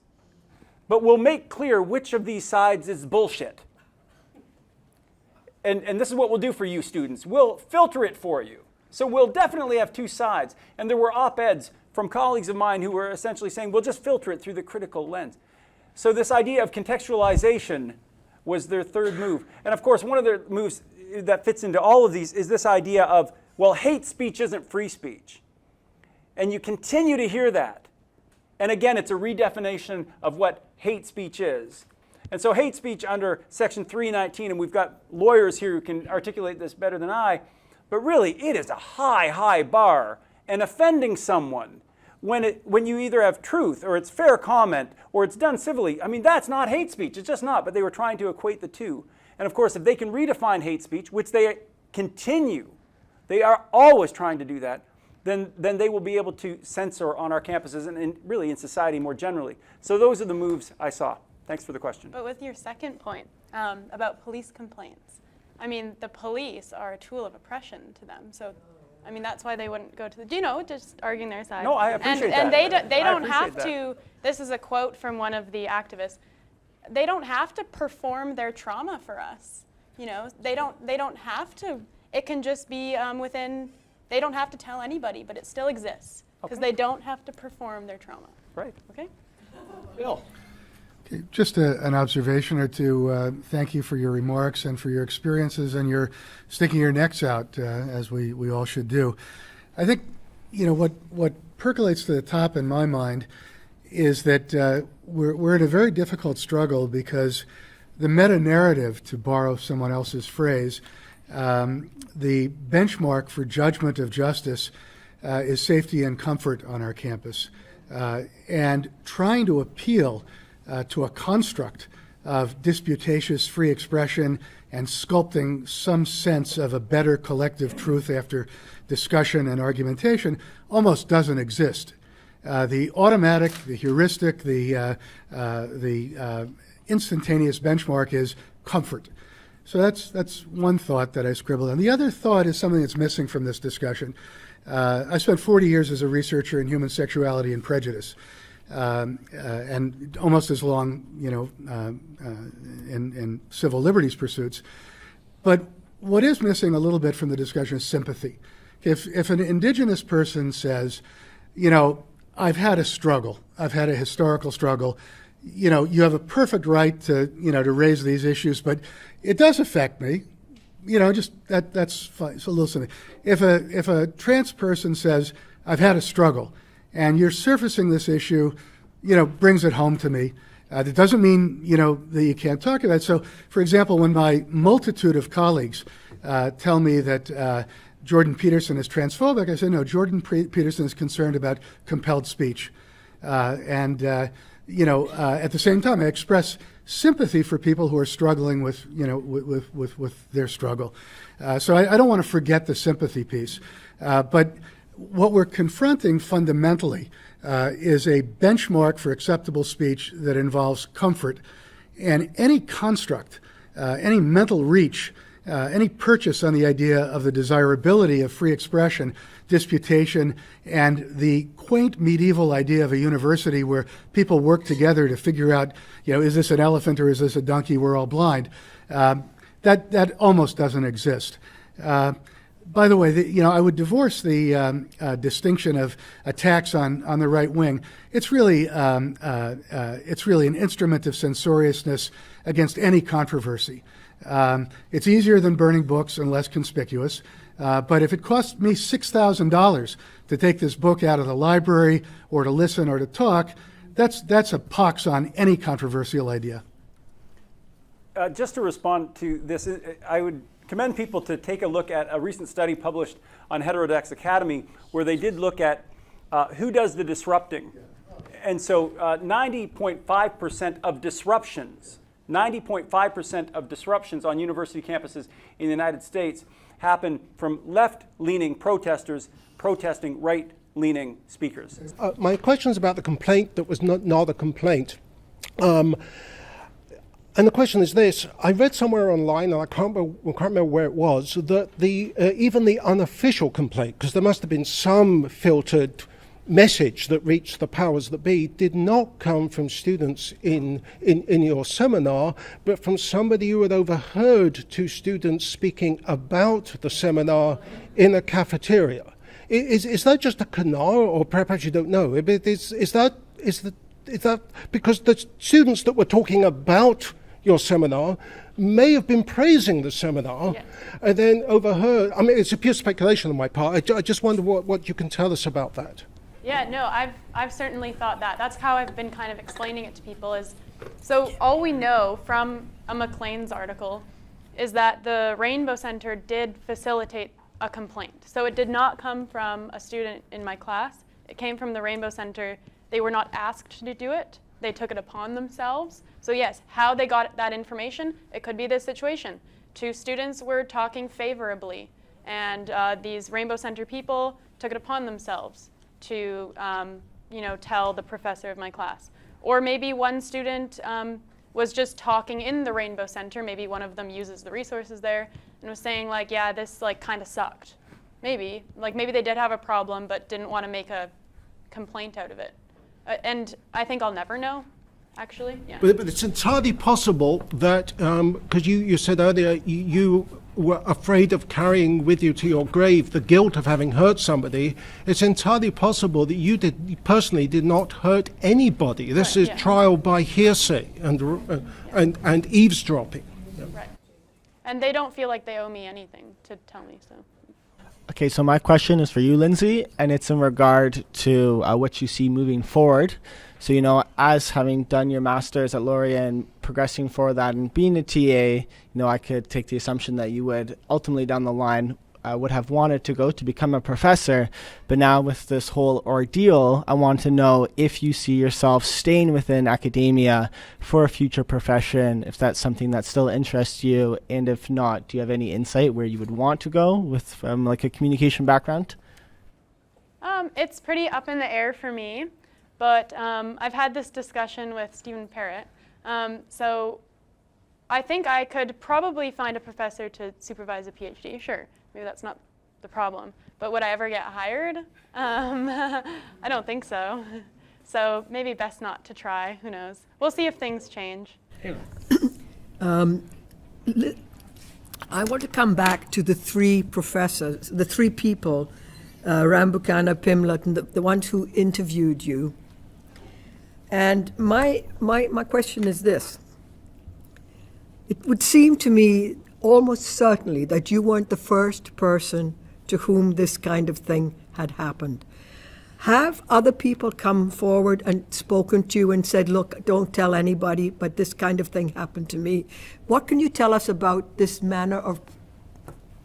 but we'll make clear which of these sides is bullshit. And this is what we'll do for you students. We'll filter it for you. So we'll definitely have two sides. And there were op-eds from colleagues of mine who were essentially saying, we'll just filter it through the critical lens. So this idea of contextualization was their third move. And of course, one of their moves that fits into all of these is this idea of, well, hate speech isn't free speech. And you continue to hear that. And again, it's a redefinition of what hate speech is. And so hate speech under Section 319, and we've got lawyers here who can articulate this better than I, but really it is a high, high bar. And offending someone when you either have truth or it's fair comment or it's done civilly, I mean, that's not hate speech. It's just not. But they were trying to equate the two. And of course, if they can redefine hate speech, which they continue, they are always trying to do that, then they will be able to censor on our campuses and really in society more generally. So those are the moves I saw. Thanks for the question. But with your second point about police complaints, I mean, the police are a tool of oppression to them. So, I mean, that's why they wouldn't go to the, just arguing their side. No, I appreciate that. And they don't have that. to, this is a quote from one of the activists, they don't have to perform their trauma for us. They don't have to, it can just be within, they don't have to tell anybody, but it still exists. Because they don't have to perform their trauma. Right. Okay? Bill. Okay, just an observation or two. Thank you for your remarks and for your experiences and your sticking your necks out, as we all should do. I think, what percolates to the top in my mind is that we're in a very difficult struggle because the meta-narrative, to borrow someone else's phrase, the benchmark for judgment of justice is safety and comfort on our campus. And trying to appeal to a construct of disputatious free expression and sculpting some sense of a better collective truth after discussion and argumentation almost doesn't exist. The automatic, the heuristic, the instantaneous benchmark is comfort. So that's one thought that I scribbled on. The other thought is something that's missing from this discussion. I spent 40 years as a researcher in human sexuality and prejudice. And almost as long, in civil liberties pursuits. But what is missing a little bit from the discussion is sympathy. If an indigenous person says, I've had a struggle, I've had a historical struggle, you have a perfect right to raise these issues, but it does affect me. That's fine. So a little something. If a trans person says, I've had a struggle, and you're surfacing this issue, brings it home to me. That doesn't mean, that you can't talk about it. So, for example, when my multitude of colleagues tell me that Jordan Peterson is transphobic, I say, no, Jordan Peterson is concerned about compelled speech. At the same time, I express sympathy for people who are struggling with, with their struggle. So I don't want to forget the sympathy piece. But what we're confronting fundamentally is a benchmark for acceptable speech that involves comfort. And any construct, any mental reach, any purchase on the idea of the desirability of free expression, disputation, and the quaint medieval idea of a university where people work together to figure out, is this an elephant or is this a donkey? We're all blind. That almost doesn't exist. By the way, I would divorce the distinction of attacks on the right wing. It's really an instrument of censoriousness against any controversy. It's easier than burning books and less conspicuous. But if it costs me $6,000 to take this book out of the library or to listen or to talk, that's a pox on any controversial idea. Just to respond to this, I would commend people to take a look at a recent study published on Heterodox Academy where they did look at who does the disrupting. And so 90.5% of disruptions, 90.5% of disruptions on university campuses in the United States happen from left-leaning protesters protesting right-leaning speakers. My question is about the complaint that was not a complaint. And the question is this: I read somewhere online, and I can't remember where it was, that even the unofficial complaint, because there must have been some filtered message that reached the powers that be did not come from students in your seminar, but from somebody who had overheard two students speaking about the seminar in a cafeteria. Is that just a canard, or perhaps you don't know? Is that because the students that were talking about your seminar may have been praising the seminar, yes, and then overheard? I mean, it's a pure speculation on my part. I just wonder what you can tell us about that. Yeah, no, I've certainly thought that. That's how I've been kind of explaining it to people is, so all we know from a McLean's article is that the Rainbow Center did facilitate a complaint. So it did not come from a student in my class. It came from the Rainbow Center. They were not asked to do it. They took it upon themselves. So yes, how they got that information, it could be this situation. Two students were talking favorably, and these Rainbow Center people took it upon themselves to tell the professor of my class. Or maybe one student was just talking in the Rainbow Center. Maybe one of them uses the resources there and was saying like, yeah, this like kind of sucked. Maybe they did have a problem but didn't want to make a complaint out of it. And I think I'll never know, actually. Yeah. But it's entirely possible that, because you said earlier you were afraid of carrying with you to your grave the guilt of having hurt somebody. It's entirely possible that you personally did not hurt anybody. This is trial by hearsay and eavesdropping. Right. And they don't feel like they owe me anything to tell me, so. Okay, so my question is for you, Lindsay, and it's in regard to what you see moving forward. So, as having done your master's at Laurier and progressing for that and being a TA, I could take the assumption that you would ultimately down the line would have wanted to go to become a professor. But now with this whole ordeal, I want to know if you see yourself staying within academia for a future profession, if that's something that still interests you, and if not, do you have any insight where you would want to go with like a communication background? It's pretty up in the air for me, but I've had this discussion with Stephen Parrott. So I think I could probably find a professor to supervise a PhD, sure. Maybe that's not the problem. But would I ever get hired? I don't think so. So maybe best not to try. Who knows? We'll see if things change. I want to come back to the three professors, the three people, Rambukkana, Pimlett, and the ones who interviewed you. And my question is this. It would seem to me almost certainly that you weren't the first person to whom this kind of thing had happened. Have other people come forward and spoken to you and said, look, don't tell anybody, but this kind of thing happened to me? What can you tell us about this manner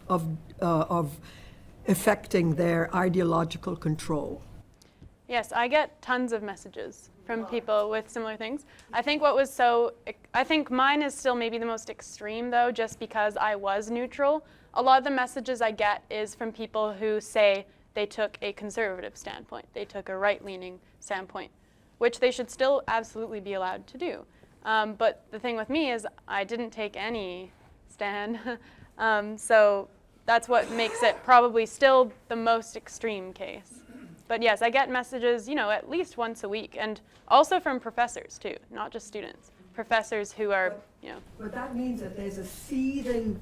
of affecting their ideological control? Yes, I get tons of messages from people with similar things. I think mine is still maybe the most extreme though, just because I was neutral. A lot of the messages I get is from people who say they took a conservative standpoint. They took a right-leaning standpoint, which they should still absolutely be allowed to do. But the thing with me is I didn't take any stand. So that's what makes it probably still the most extreme case. But yes, I get messages, at least once a week, and also from professors too, not just students. Professors who are, But that means that there's a seething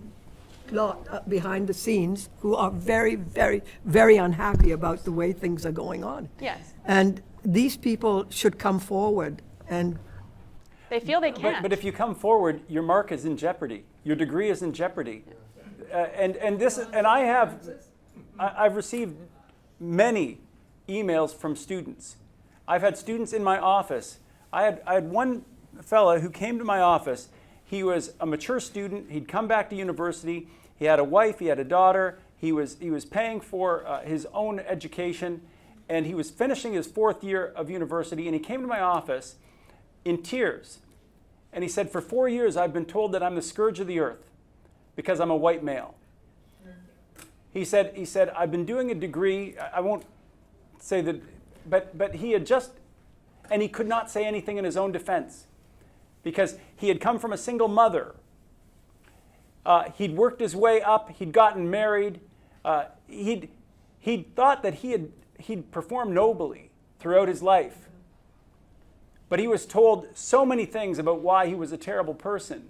lot behind the scenes who are very, very, very unhappy about the way things are going on. Yes. And these people should come forward and... They feel they can't. But if you come forward, your mark is in jeopardy. Your degree is in jeopardy. I've received many emails from students. I've had students in my office. I had one fella who came to my office. He was a mature student. He'd come back to university. He had a wife. He had a daughter. He was paying for his own education, and he was finishing his 4th year of university. And he came to my office in tears, and he said, "For 4 years, I've been told that I'm the scourge of the earth because I'm a white male." He said, "I've been doing a degree." I won't say that, but he had just, and he could not say anything in his own defense because he had come from a single mother. He'd worked his way up. He'd gotten married. He'd thought that he'd performed nobly, throughout his life. But he was told so many things about why he was a terrible person.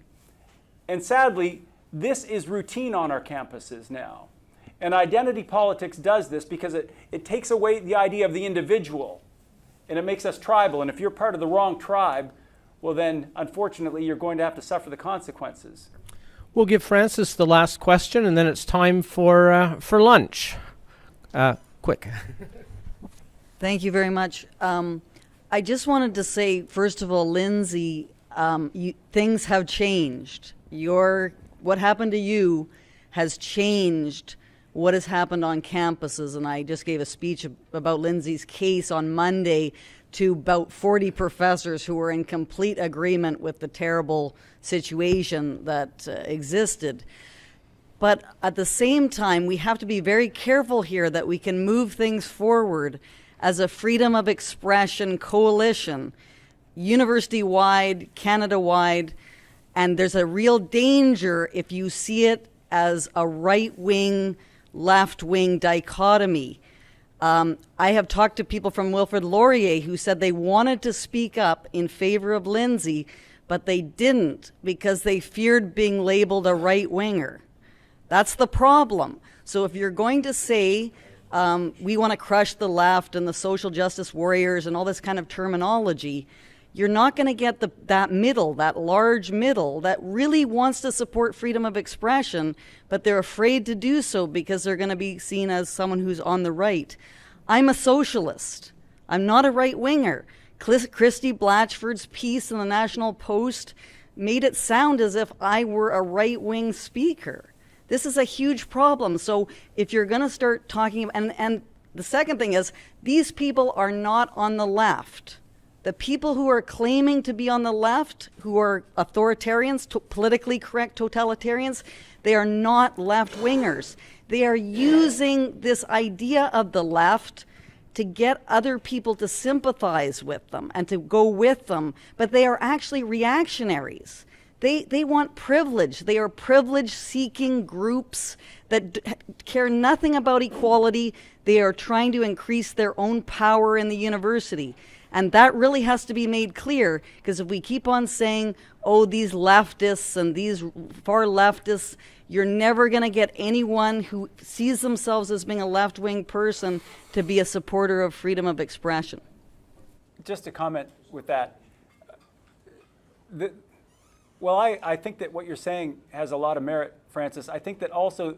And sadly, this is routine on our campuses now. And identity politics does this because it takes away the idea of the individual, and it makes us tribal. And if you're part of the wrong tribe, well then, unfortunately, you're going to have to suffer the consequences. We'll give Francis the last question, and then it's time for lunch. Quick. Thank you very much. I just wanted to say, first of all, Lindsay, things have changed. What happened to you has changed what has happened on campuses, and I just gave a speech about Lindsay's case on Monday to about 40 professors who were in complete agreement with the terrible situation that existed. But at the same time, we have to be very careful here that we can move things forward as a freedom of expression coalition, university-wide, Canada-wide, and there's a real danger if you see it as a right-wing, left-wing dichotomy. I have talked to people from Wilfrid Laurier who said they wanted to speak up in favor of Lindsay, but they didn't because they feared being labeled a right-winger. That's the problem. So if you're going to say we want to crush the left and the social justice warriors and all this kind of terminology, you're not going to get that middle, that large middle that really wants to support freedom of expression, but they're afraid to do so because they're going to be seen as someone who's on the right. I'm a socialist. I'm not a right-winger. Christy Blatchford's piece in the National Post made it sound as if I were a right-wing speaker. This is a huge problem. So if you're going to start talking, and the second thing is, these people are not on the left. The people who are claiming to be on the left, who are authoritarians, politically correct totalitarians, they are not left-wingers. They are using this idea of the left to get other people to sympathize with them and to go with them, but they are actually reactionaries. They want privilege. They are privilege-seeking groups that care nothing about equality. They are trying to increase their own power in the university. And that really has to be made clear, because if we keep on saying, oh, these leftists and these far leftists, you're never going to get anyone who sees themselves as being a left-wing person to be a supporter of freedom of expression. Just to comment with that, I think that what you're saying has a lot of merit, Francis. I think that also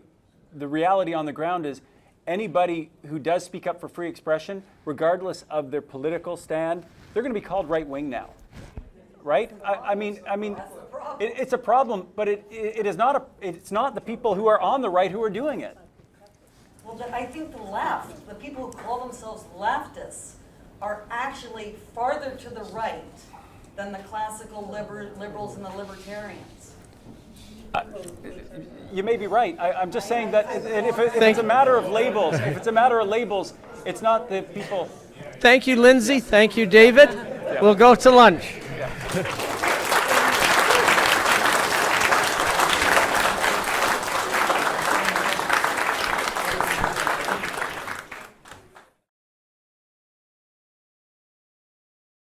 the reality on the ground is anybody who does speak up for free expression, regardless of their political stand, they're going to be called right-wing now, right? I mean, it's a problem, but it's not the people who are on the right who are doing it. Well, I think the left, the people who call themselves leftists, are actually farther to the right than the classical liberals and the libertarians. You may be right. I'm just saying that if it's a matter of labels, it's not the people. Thank you, Lindsay. Thank you, David. We'll go to lunch.